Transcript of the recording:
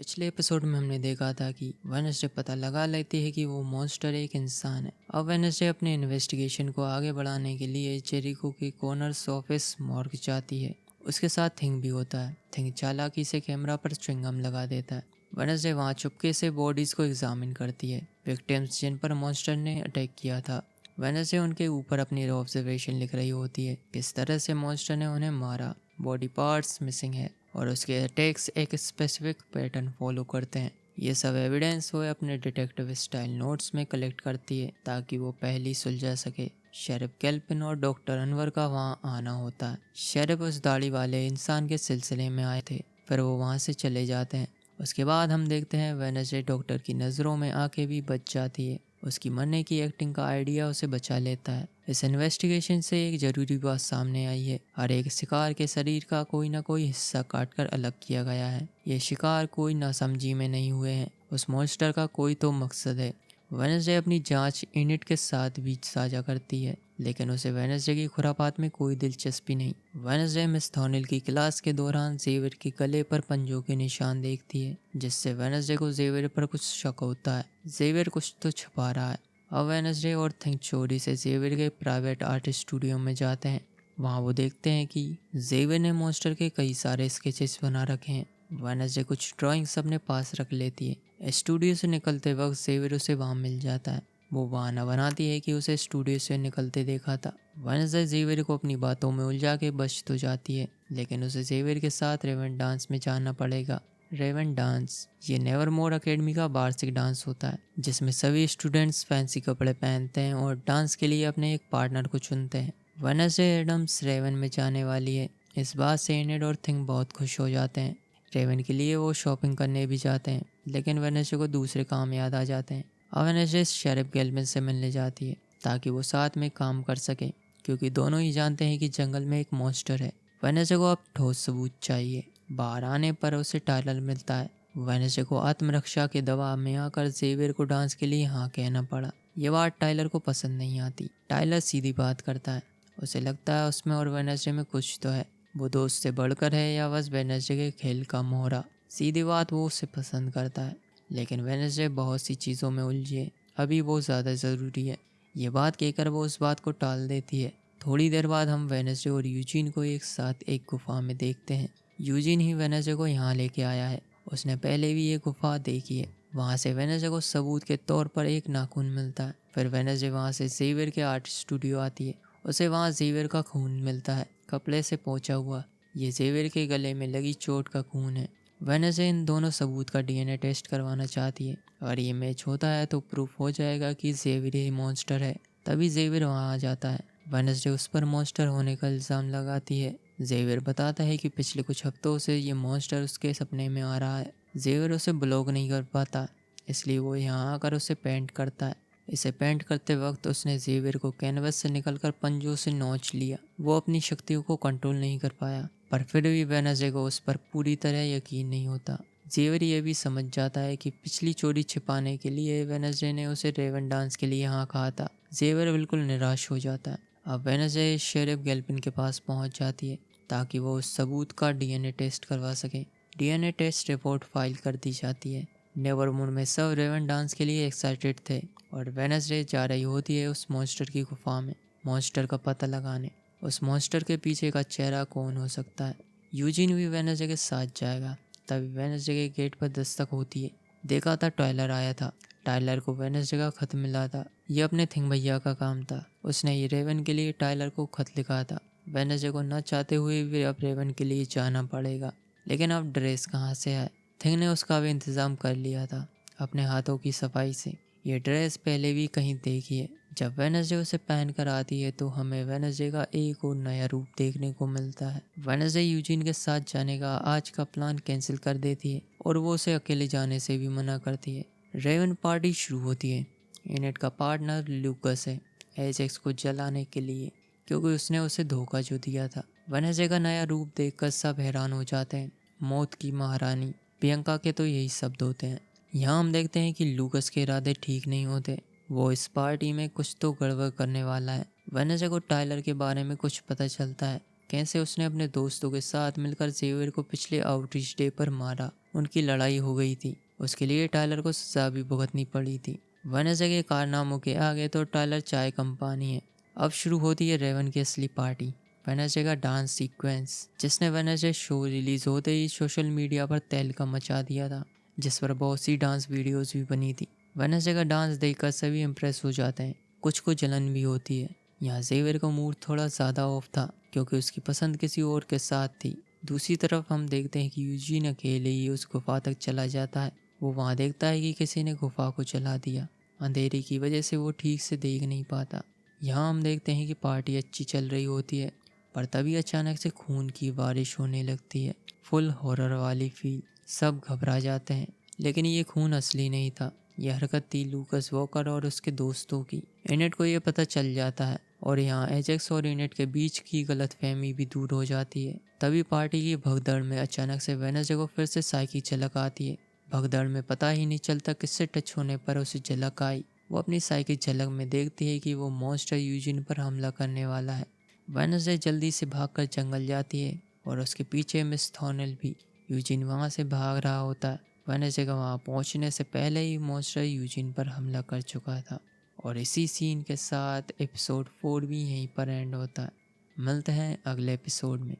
पिछले एपिसोड में हमने देखा था कि वेडनेसडे पता लगा लेती है कि वो मॉन्स्टर एक इंसान है। अब वेडनेसडे अपने इन्वेस्टिगेशन को आगे बढ़ाने के लिए जेरिको के कॉर्नर्स ऑफिस मॉर्ग जाती है। उसके साथ थिंग भी होता है। थिंग चालाकी से कैमरा पर च्युइंगम लगा देता है। वेडनेसडे वहाँ चुपके से बॉडीज को एग्जामिन करती है, विक्टिम्स जिन पर मॉन्स्टर ने अटैक किया था। वेडनेसडे उनके ऊपर अपनी ऑब्जर्वेशन लिख रही होती है, किस तरह से मॉन्स्टर ने उन्हें मारा। बॉडी पार्ट्स मिसिंग है और उसके अटैक्स एक स्पेसिफिक पैटर्न फॉलो करते हैं। ये सब एविडेंस वो अपने डिटेक्टिव स्टाइल नोट्स में कलेक्ट करती है ताकि वो पहली सुलझा सके। शेरिफ कैल्पिन और डॉक्टर अनवर का वहाँ आना होता है। शेरिफ उस दाढ़ी वाले इंसान के सिलसिले में आए थे, फिर वो वहाँ से चले जाते हैं। उसके बाद हम देखते हैं वेडनेसडे डॉक्टर की नज़रों में आके भी बच जाती है। उसकी मरने की एक्टिंग का आइडिया उसे बचा लेता है। इस इन्वेस्टिगेशन से एक जरूरी बात सामने आई है, हर एक शिकार के शरीर का कोई ना कोई हिस्सा काटकर अलग किया गया है। ये शिकार कोई नासमझी में नहीं हुए हैं, उस मॉन्स्टर का कोई तो मकसद है। वेडनेसडे अपनी जांच इनिट के साथ भी साझा करती है, लेकिन उसे वेडनेसडे की खुरापात में कोई दिलचस्पी नहीं। वेडनेसडे मिस थॉर्नेल की क्लास के दौरान जेवियर के गले पर पंजों के निशान देखती है, जिससे वेडनेसडे को जेवियर पर कुछ शक होता है। जेवियर कुछ तो छुपा रहा है। अब वेडनेसडे और थिंग चोरी से जेवियर के प्राइवेट आर्ट स्टूडियो में जाते हैं। वहाँ वो देखते हैं कि जेवियर ने मॉन्स्टर के कई सारे स्केचेस बना रखे हैं। वेडनेसडे कुछ ड्राइंग्स अपने पास रख लेती है। स्टूडियो से निकलते वक्त जेवियर उसे वहाँ मिल जाता है। वो बहाना बनाती है कि उसे स्टूडियो से निकलते देखा था। वेडनेसडे जेवियर को अपनी बातों में उलझा के बच तो जाती है, लेकिन उसे जेवियर के साथ रेवन डांस में जाना पड़ेगा। रेवन डांस ये नेवरमोर एकेडमी का वार्षिक डांस होता है, जिसमें सभी स्टूडेंट्स फैंसी कपड़े पहनते हैं और डांस के लिए अपने एक पार्टनर को चुनते हैं। वेडनेसडे एडम्स रेवन में जाने वाली है। इस बात से एनिड और थिंग बहुत खुश हो जाते हैं। रेवन के लिए वो शॉपिंग करने भी जाते हैं, लेकिन वेडनेसडे को दूसरे काम याद आ जाते हैं। अब वेडनेसडे शेरिफ गैल्विन से मिलने जाती है ताकि वो साथ में काम कर सके, क्योंकि दोनों ही जानते हैं कि जंगल में एक मॉन्स्टर है। वेडनेसडे को अब ठोस सबूत चाहिए। बाहर आने पर उसे टाइलर मिलता है। वेडनेसडे को आत्मरक्षा के दबाव में आकर जेवियर को डांस के लिए हाँ कहना पड़ा। ये बात टाइलर को पसंद नहीं आती। टाइलर सीधी बात करता है, उसे लगता है उसमें और वेडनेसडे में कुछ तो है। वो दोस्त से बढ़कर है या बस वेडनेसडे के खेल का मोहरा। सीधी बात वो उसे पसंद करता है, लेकिन वेडनेसडे बहुत सी चीज़ों में उलझी है, अभी वो ज़्यादा ज़रूरी है। ये बात कहकर वो उस बात को टाल देती है। थोड़ी देर बाद हम वेडनेसडे और यूजीन को एक साथ एक गुफा में देखते हैं। यूजीन ही वेडनेसडे को यहाँ लेके आया है। उसने पहले भी ये गुफा देखी है। वहाँ से वेडनेसडे को सबूत के तौर पर एक नाखून मिलता है। फिर वेडनेसडे वहाँ से जेवियर के आर्ट स्टूडियो आती है। उसे वहाँ जेवियर का खून मिलता है, कपड़े से पोंछा हुआ। ये जेवियर के गले में लगी चोट का खून है। वेडनेसडे इन दोनों सबूत का डीएनए टेस्ट करवाना चाहती है। अगर ये मैच होता है तो प्रूफ हो जाएगा कि जेवियर ही मॉन्स्टर है। तभी जेवियर वहाँ आ जाता है। वेडनेसडे उस पर मॉन्स्टर होने का इल्ज़ाम लगाती है। जेवियर बताता है कि पिछले कुछ हफ्तों से ये मॉन्स्टर उसके सपने में आ रहा है। जेवियर उसे ब्लॉक नहीं कर पाता, इसलिए वो यहाँ आकर उसे पेंट करता है। इसे पेंट करते वक्त उसने जेवियर को कैनवस से निकलकर पंजों से नोच लिया। वो अपनी शक्तियों को कंट्रोल नहीं कर पाया, पर फिर भी वेडनेसडे को उस पर पूरी तरह यकीन नहीं होता। जेवियर ये भी समझ जाता है कि पिछली चोरी छिपाने के लिए वेडनेसडे ने उसे रेवन डांस के लिए हाँ कहा था। जेवियर बिल्कुल निराश हो जाता है। अब वेडनेसडे शेरिफ गैल्पिन के पास पहुंच जाती है ताकि वो उस सबूत का डीएनए टेस्ट करवा सके। डीएनए टेस्ट रिपोर्ट फाइल कर दी जाती है। नेवरमोर में सब रेवन डांस के लिए एक्साइटेड थे और वेडनेसडे जा रही होती है उस मॉन्स्टर की गुफा में, मॉन्स्टर का पता लगाने। उस मॉन्स्टर के पीछे का चेहरा कौन हो सकता है। यूजीन भी वेडनेसडे के साथ जाएगा। तभी वेडनेसडे के गेट पर दस्तक होती है। देखा था टाइलर आया था। टाइलर को वेडनेसडे का खत मिला था। ये अपने थिंग भैया का काम था। उसने ये रेवन के लिए टाइलर को खत लिखा था। वेडनेसडे को न चाहते हुए भी अब रेवन के लिए जाना पड़ेगा, लेकिन अब ड्रेस कहाँ से आए। थिंग ने उसका भी इंतज़ाम कर लिया था अपने हाथों की सफाई से। ये ड्रेस पहले भी कहीं देखी है। जब वेडनेसडे उसे पहन कर आती है तो हमें वेडनेसडे का एक और नया रूप देखने को मिलता है। वेडनेसडे यूजीन के साथ जाने का आज का प्लान कैंसिल कर देती है और वो उसे अकेले जाने से भी मना करती है। रेवन पार्टी शुरू होती है। इनेट का पार्टनर लूकस है एजेक्स को जलाने के लिए, क्योंकि उसने उसे धोखा जो दिया था। वेडनेसडे का नया रूप देखकर सब हैरान हो जाते हैं। मौत की महारानी प्रियंका के तो यही शब्द होते हैं। यहाँ हम देखते हैं कि लूकस के इरादे ठीक नहीं होते। वो इस पार्टी में कुछ तो गड़बड़ करने वाला है। वेडनेसडे को टाइलर के बारे में कुछ पता चलता है। कैसे उसने अपने दोस्तों के साथ मिलकर जेवियर को पिछले आउटरीच डे पर मारा। उनकी लड़ाई हो गई थी, उसके लिए टायलर को सजा भी भुगतनी पड़ी थी। वेडनेसडे के कारनामों के आगे तो टायलर चाय कंपनी है। अब शुरू होती है रेवन की असली पार्टी, वेडनेसडे का डांस सीक्वेंस, जिसने वेडनेसडे शो रिलीज होते ही सोशल मीडिया पर तहलका मचा दिया था, जिस पर बहुत सी डांस वीडियोस भी बनी थी। वेडनेसडे का डांस देखकर सभी इम्प्रेस हो जाते हैं, कुछ को जलन भी होती है। यहाँ जेवियर का मूड थोड़ा ज़्यादा ऑफ था क्योंकि उसकी पसंद किसी और के साथ थी। दूसरी तरफ हम देखते हैं कि यूजीन अकेले ही उस गुफा तक चला जाता है। वो वहाँ देखता है कि किसी ने गुफा को जला दिया। अंधेरे की वजह से वो ठीक से देख नहीं पाता। यहाँ हम देखते हैं कि पार्टी अच्छी चल रही होती है, पर तभी अचानक से खून की बारिश होने लगती है। फुल हॉरर वाली फील, सब घबरा जाते हैं। लेकिन ये खून असली नहीं था, यह हरकत थी लूकस वॉकर और उसके दोस्तों की। इनेट को ये पता चल जाता है और यहाँ एजेक्स और इनेट के बीच की गलतफहमी भी दूर हो जाती है। तभी पार्टी की भगदड़ में अचानक से वेडनेसडे को फिर से साई की झलक आती है। भगदड़ में पता ही नहीं चलता किससे टच होने पर उसे झलक आई। वो अपनी साई की झलक में देखती है कि वो मॉन्स्टर यूजिन पर हमला करने वाला है। वेडनेसडे जल्दी से भागकर जंगल जाती है और उसके पीछे मिस थॉर्नेल भी। यूजिन वहाँ से भाग रहा होता है। वेडनेसडे का वहाँ पहुँचने से पहले ही मॉन्स्टर यूजिन पर हमला कर चुका था। और इसी सीन के साथ एपिसोड 4 भी यहीं पर एंड होता है। मिलते हैं अगले एपिसोड में।